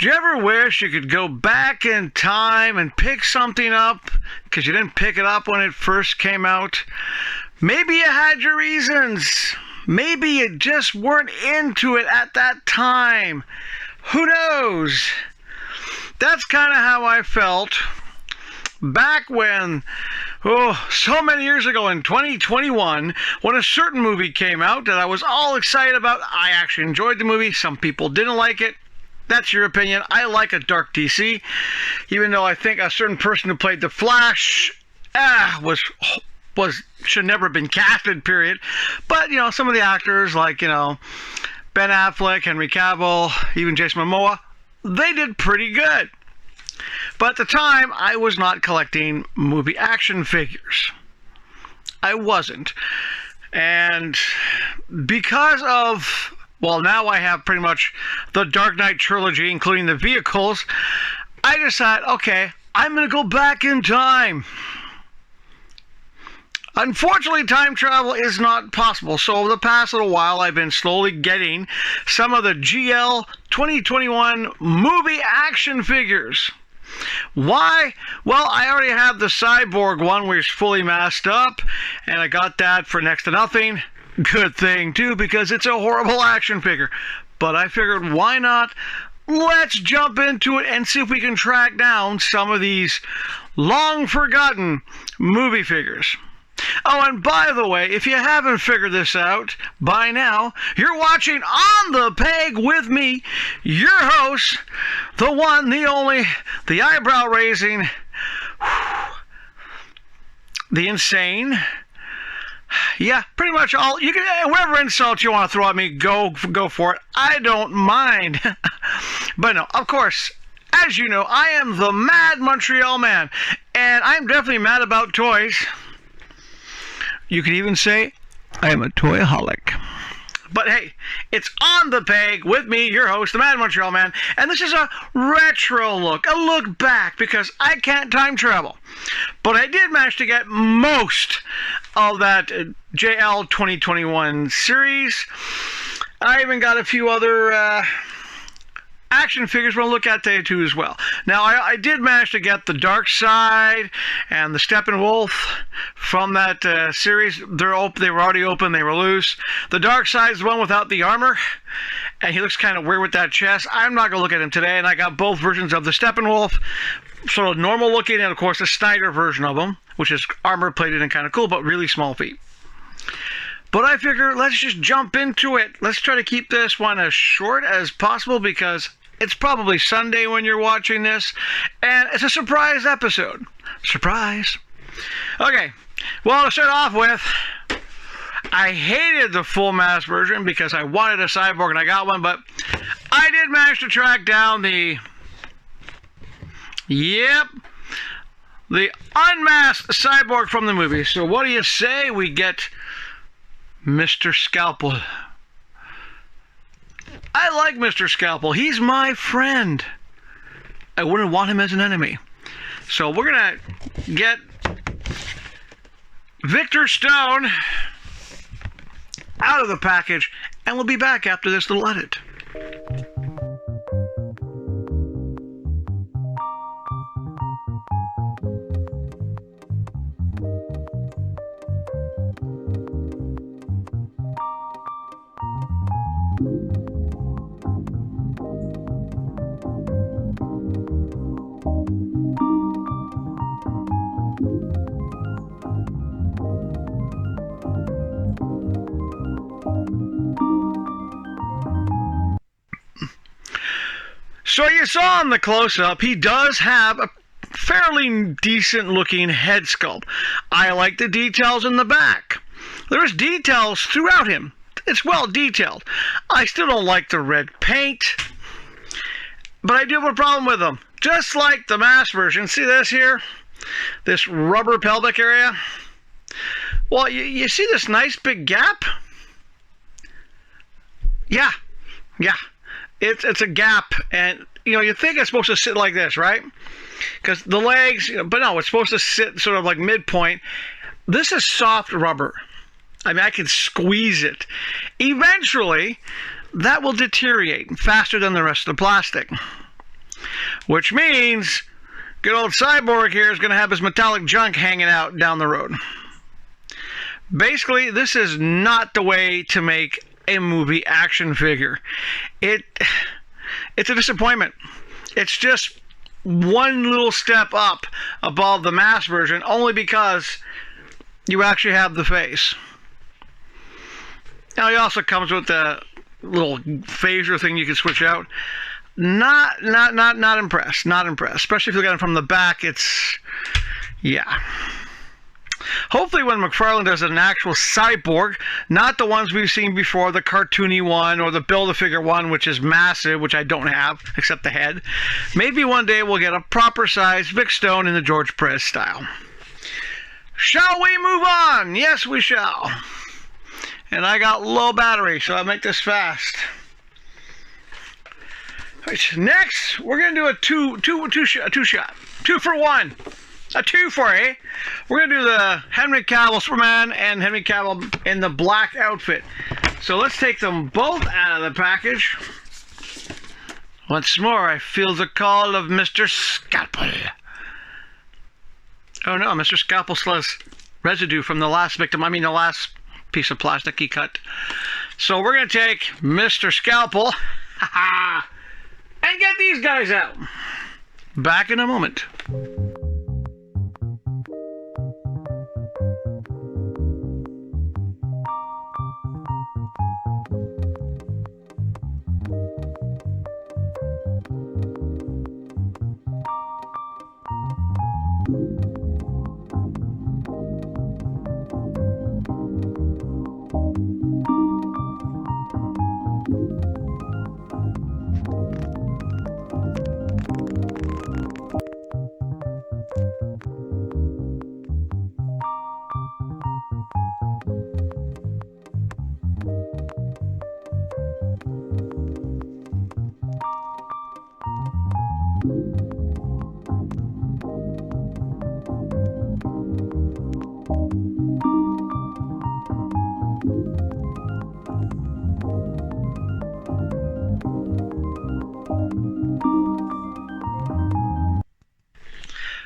Do you ever wish you could go back in time and pick something up because you didn't pick it up when it first came out? Maybe you had your reasons. Maybe you just weren't into it at that time. Who knows? That's kind of how I felt back when, so many years ago in 2021, when a certain movie came out that I was all excited about. I actually enjoyed the movie. Some people didn't like it. That's your opinion. I like a dark DC, even though I think a certain person who played the Flash should never have been casted, period. But, some of the actors like, Ben Affleck, Henry Cavill, even Jason Momoa, they did pretty good. But at the time, I was not collecting movie action figures. I wasn't. And because of, now I have pretty much the Dark Knight trilogy, including the vehicles, I decided, okay, I'm going to go back in time. Unfortunately, time travel is not possible, so over the past little while, I've been slowly getting some of the GL 2021 movie action figures. Why? Well, I already have the Cyborg one where he's fully masked up, and I got that for next to nothing. Good thing, too, because it's a horrible action figure. But I figured, why not? Let's jump into it and see if we can track down some of these long-forgotten movie figures. Oh, and by the way, if you haven't figured this out by now, you're watching On the Peg with me, your host, the one, the only, the eyebrow-raising, the insane. Yeah, pretty much all. You can, whatever insult you want to throw at me, go for it. I don't mind. But no, of course, as you know, I am the Mad Montreal Man, and I'm definitely mad about toys. You could even say I am a toyaholic. But hey, it's On the Peg with me, your host, the Mad Montreal Man, and this is a retro look, a look back, because I can't time travel. But I did manage to get most of that JL 2021 series. I even got a few other action figures we'll look at today too as well. Now I did manage to get the Dark Side and the Steppenwolf from that series. They were already open, they were loose. The Dark Side is the one without the armor, and he looks kind of weird with that chest. I'm not going to look at him today, and I got both versions of the Steppenwolf, sort of normal looking, and of course the Snyder version of him, which is armor plated and kind of cool, but really small feet. But I figure let's just jump into it. Let's try to keep this one as short as possible because it's probably Sunday when you're watching this, and it's a surprise episode. Surprise. Okay, well, to start off with, I hated the full mask version because I wanted a Cyborg and I got one, but I did manage to track down the unmasked Cyborg from the movie. So what do you say we get Mr. Scalpel? I like Mr. Scalpel. He's my friend. I wouldn't want him as an enemy. So we're going to get Victor Stone out of the package, and we'll be back after this little edit. So you saw in the close-up, he does have a fairly decent-looking head sculpt. I like the details in the back. There's details throughout him. It's well detailed. I still don't like the red paint, but I do have a problem with him. Just like the mask version. See this here? This rubber pelvic area? Well, you see this nice big gap? Yeah. It's a gap, and you think it's supposed to sit like this, right? Because the legs, but no, it's supposed to sit sort of like midpoint. This is soft rubber. I mean, I can squeeze it. Eventually, that will deteriorate faster than the rest of the plastic. which means good old Cyborg here is going to have his metallic junk hanging out down the road. Basically, this is not the way to make a movie action figure. It's a disappointment. It's just one little step up above the mass version, only because you actually have the face. Now, he also comes with the little phaser thing you can switch out. Not impressed. Not impressed. Especially if you look at it from the back. Yeah. Hopefully when McFarlane does an actual Cyborg, not the ones we've seen before, the cartoony one or the Build-A-Figure one, which is massive, which I don't have, except the head. Maybe one day we'll get a proper size Vic Stone in the George Perez style. Shall we move on? Yes, we shall. And I got low battery, so I'll make this fast. Right, next, we're going to do a two shot. 2 for 1. A 2 for you. We're going to do the Henry Cavill Superman and Henry Cavill in the black outfit. So let's take them both out of the package. Once more, I feel the call of Mr. Scalpel. Oh no, Mr. Scalpel still has residue from the last victim. I mean the last piece of plastic he cut. So we're going to take Mr. Scalpel and get these guys out. Back in a moment.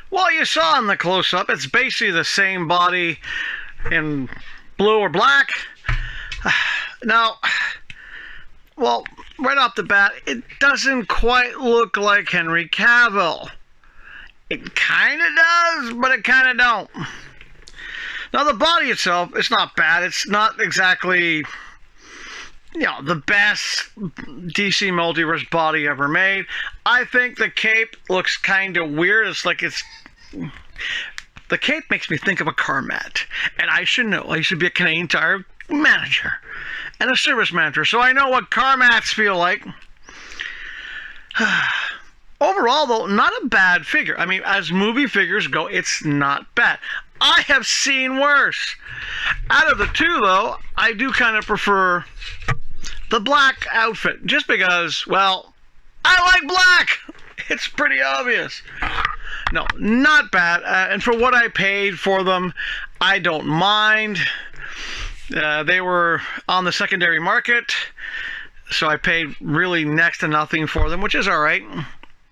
Well, you saw in the close-up, it's basically the same body in blue or black. Now, well, right off the bat, it doesn't quite look like Henry Cavill. It kind of does, but it kind of don't. Now, the body itself, it's not bad. It's not exactly, the best DC Multiverse body ever made. I think the cape looks kind of weird. The cape makes me think of a car mat. And I should know. I used to be a Canadian Tire manager and a service manager, so I know what car mats feel like. Overall, though, not a bad figure. I mean, as movie figures go, it's not bad. I have seen worse. Out of the two, though, I do kind of prefer the black outfit, just because, well, I like black. It's pretty obvious. No, not bad. And for what I paid for them, I don't mind. They were on the secondary market, so I paid really next to nothing for them, which is all right.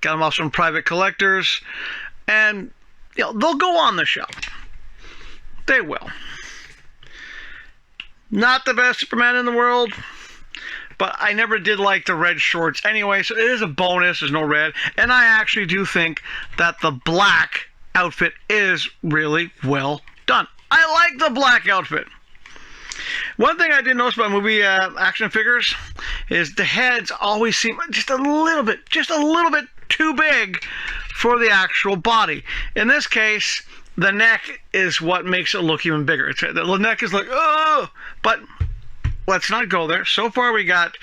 Got them off some private collectors, and they'll go on the shelf. They will. Not the best Superman in the world, but I never did like the red shorts anyway, so it is a bonus. There's no red. And I actually do think that the black outfit is really well done. I like the black outfit. One thing I did notice about movie action figures is the heads always seem just a little bit too big for the actual body. In this case, the neck is what makes it look even bigger. The neck is like, oh, but let's not go there. So far we got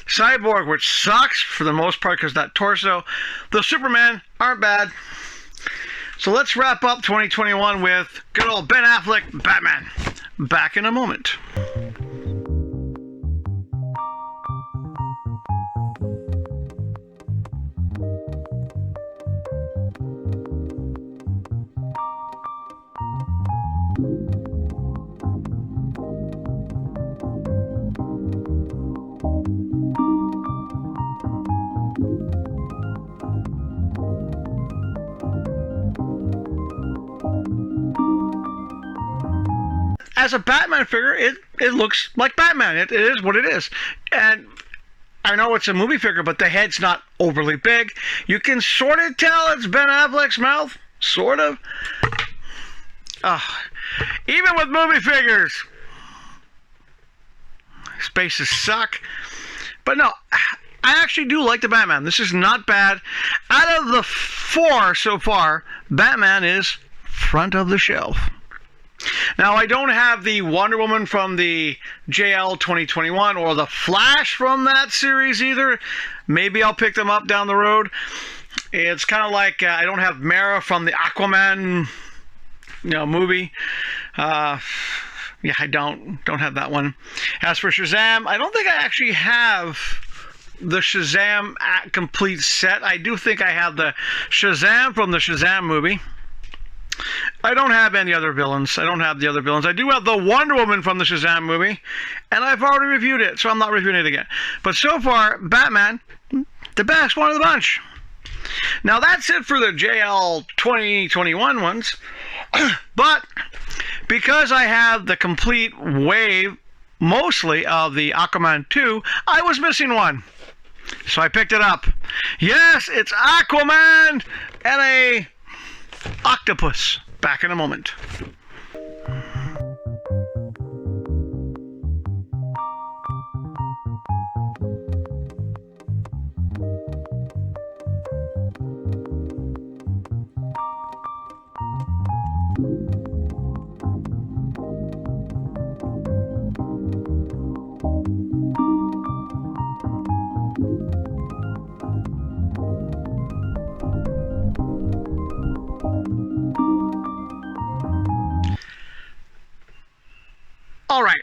Cyborg, which sucks for the most part because that torso. The Superman aren't bad. So let's wrap up 2021 with good old Ben Affleck, Batman. Back in a moment. as a Batman figure, it looks like Batman. It is what it is. And I know it's a movie figure, but the head's not overly big. You can sort of tell it's Ben Affleck's mouth. Sort of. Even with movie figures, spaces suck. But no, I actually do like the Batman. This is not bad. Out of the 4 so far, Batman is front of the shelf. Now, I don't have the Wonder Woman from the JL 2021 or the Flash from that series either. Maybe I'll pick them up down the road. It's kind of like I don't have Mara from the Aquaman movie. I don't have that one. As for Shazam, I don't think I actually have the Shazam complete set. I do think I have the Shazam from the Shazam movie. I don't have any other villains. I don't have the other villains. I do have the Wonder Woman from the Shazam movie, and I've already reviewed it, so I'm not reviewing it again. But so far, Batman, the best one of the bunch. Now, that's it for the JL 2021 ones. But because I have the complete wave, mostly, of the Aquaman 2, I was missing one. So I picked it up. Yes, it's Aquaman and a octopus. Back in a moment.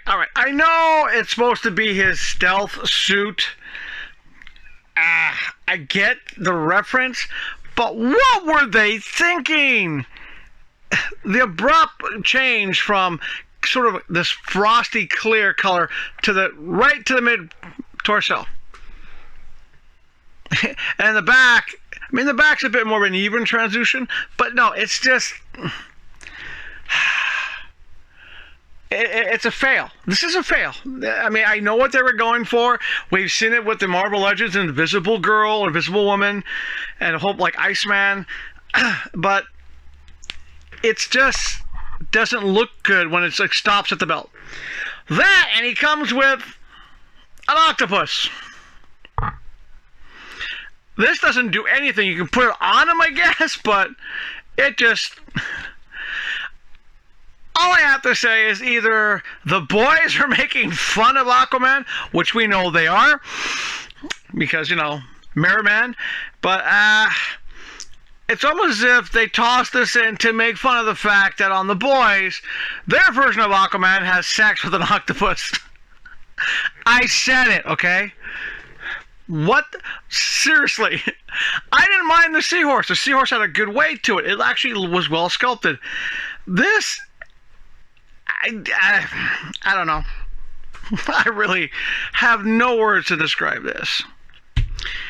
All right. I know it's supposed to be his stealth suit. I get the reference, but what were they thinking? The abrupt change from sort of this frosty clear color to the mid torso. And the back, the back's a bit more of an even transition, but no, it's just... It's a fail. This is a fail. I know what they were going for. We've seen it with the Marvel Legends Invisible Girl, Invisible Woman, and Hope like Iceman. But it's just doesn't look good when it's like stops at the belt. That, and he comes with an octopus. This doesn't do anything. You can put it on him, I guess, but it just... All I have to say is either the boys are making fun of Aquaman, which we know they are, because, Mirror Man, but it's almost as if they tossed this in to make fun of the fact that on The Boys, their version of Aquaman has sex with an octopus. I said it, okay? What? Seriously. I didn't mind the seahorse. The seahorse had a good weight to it. It actually was well sculpted. This... I don't know. I really have no words to describe this.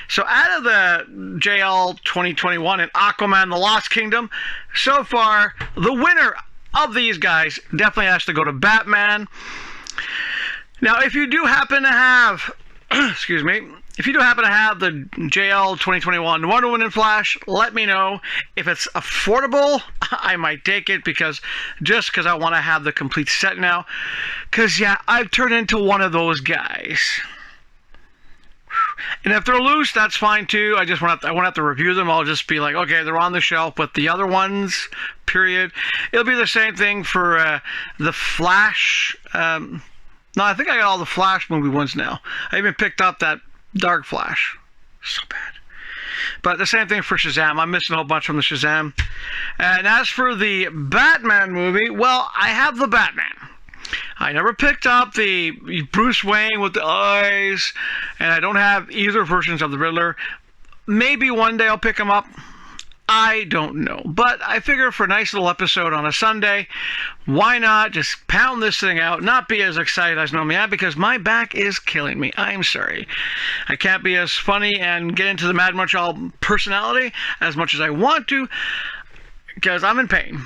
So out of the JL 2021 and Aquaman The Lost Kingdom, so far, the winner of these guys definitely has to go to Batman. Now, if you do happen to have, if you do happen to have the JL 2021 Wonder Woman and Flash, let me know. If it's affordable, I might take it because I want to have the complete set now. Because, yeah, I've turned into one of those guys. And if they're loose, that's fine too. I won't have to review them. I'll just be like, okay, they're on the shelf, but the other ones, period. It'll be the same thing for the Flash. No, I think I got all the Flash movie ones now. I even picked up that Dark Flash. So bad. But the same thing for Shazam. I'm missing a whole bunch from the Shazam. And as for the Batman movie, well, I have the Batman. I never picked up the Bruce Wayne with the eyes, and I don't have either versions of the Riddler. Maybe one day I'll pick them up. I don't know. But I figure for a nice little episode on a Sunday, why not just pound this thing out, not be as excited as I normally am, because my back is killing me. I'm sorry. I can't be as funny and get into the Mad Montreal personality as much as I want to, because I'm in pain.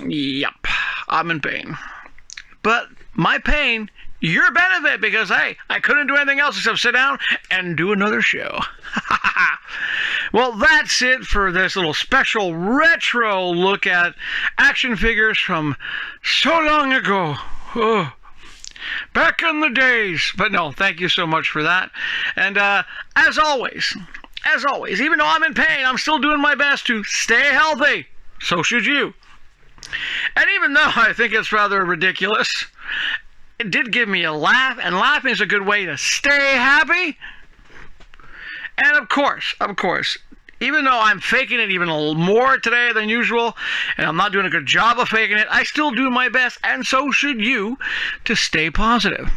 Yep, I'm in pain. but my pain, your benefit, because, hey, I couldn't do anything else except sit down and do another show. Well, that's it for this little special retro look at action figures from so long ago. Oh, back in the days. But no, thank you so much for that. And as always, even though I'm in pain, I'm still doing my best to stay healthy. So should you. And even though I think it's rather ridiculous, it did give me a laugh, and laughing is a good way to stay happy. And of course, even though I'm faking it even a little more today than usual, and I'm not doing a good job of faking it, I still do my best, and so should you, to stay positive.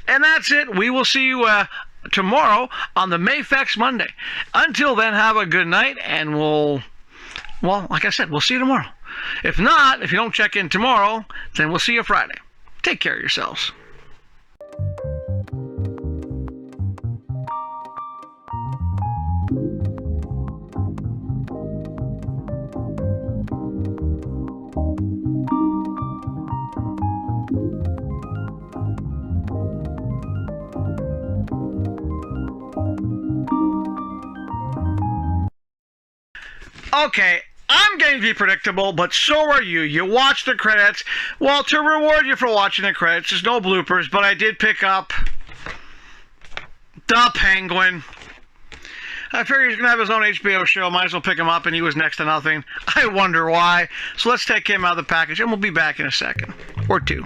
And that's it. We will see you tomorrow on the Mayfex Monday. Until then, have a good night, and well, like I said, we'll see you tomorrow. If not, if you don't check in tomorrow, then we'll see you Friday. Take care of yourselves. Okay, I'm going to be predictable, but so are you. You watch the credits. Well, to reward you for watching the credits, there's no bloopers, but I did pick up the Penguin. I figured he's going to have his own HBO show. Might as well pick him up, and he was next to nothing. I wonder why. So let's take him out of the package, and we'll be back in a second. Or two.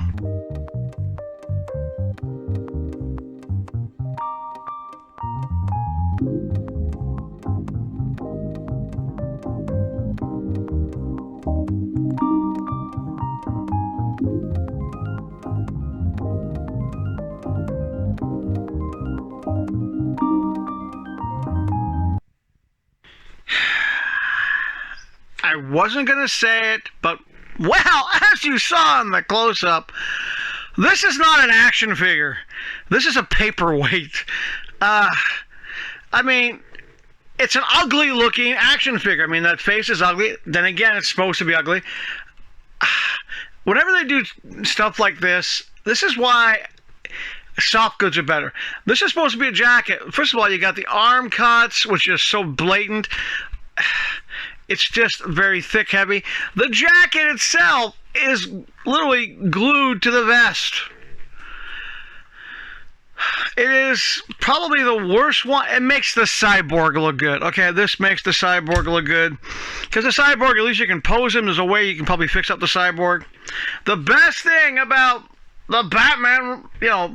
I wasn't going to say it, but, well, as you saw in the close-up, this is not an action figure. This is a paperweight. I mean, it's an ugly-looking action figure. I mean, that face is ugly. Then again, it's supposed to be ugly. Whenever they do stuff like this is why soft goods are better. This is supposed to be a jacket. First of all, you got the arm cuts, which is so blatant. It's just very thick, heavy. The jacket itself is literally glued to the vest. It is probably the worst one. It makes the Cyborg look good. Okay, this makes the Cyborg look good. Because the Cyborg, at least you can pose him. There's a way you can probably fix up the Cyborg. The best thing about the Batman,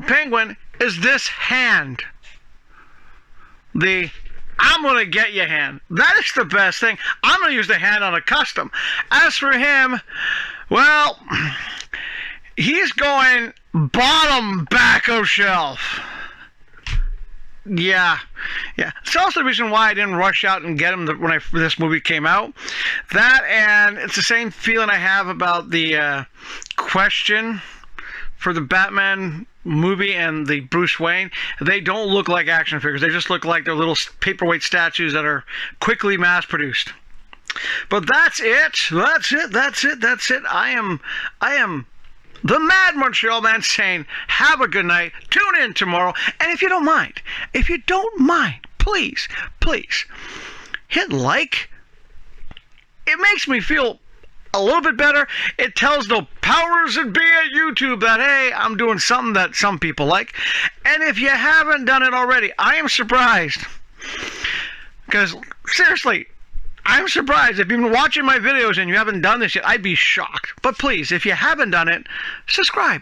Penguin, is this hand. The I'm going to get you hand. That is the best thing. I'm going to use the hand on a custom. As for him, well, he's going bottom back of shelf. Yeah. It's also the reason why I didn't rush out and get him when this movie came out. That, and it's the same feeling I have about the Question for the Batman movie and the Bruce Wayne. They don't look like action figures. They just look like they're little paperweight statues that are quickly mass produced. But that's it. I am the Mad Montreal Man saying have a good night. Tune in tomorrow. And if you don't mind, please hit like. It makes me feel a little bit better. It tells the powers that be at YouTube that, hey, I'm doing something that some people like. And if you haven't done it already, I am surprised. Because, seriously, I'm surprised. If you've been watching my videos and you haven't done this yet, I'd be shocked. But please, if you haven't done it, subscribe.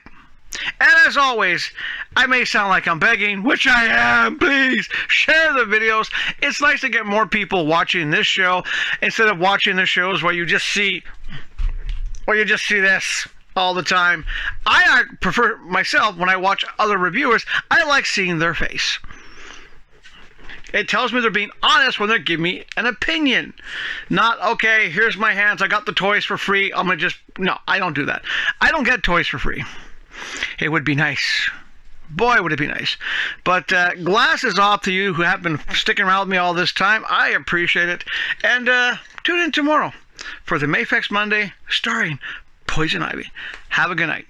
And as always, I may sound like I'm begging, which I am. Please share the videos. It's nice to get more people watching this show instead of watching the shows where you just see this all the time. I prefer myself, when I watch other reviewers, I like seeing their face. It tells me they're being honest when they give me an opinion. Not, okay, here's my hands, I got the toys for free, no, I don't do that. I don't get toys for free. It would be nice. Boy, would it be nice. But glasses off to you who have been sticking around with me all this time. I appreciate it. And tune in tomorrow for the Mayfex Monday starring Poison Ivy. Have a good night.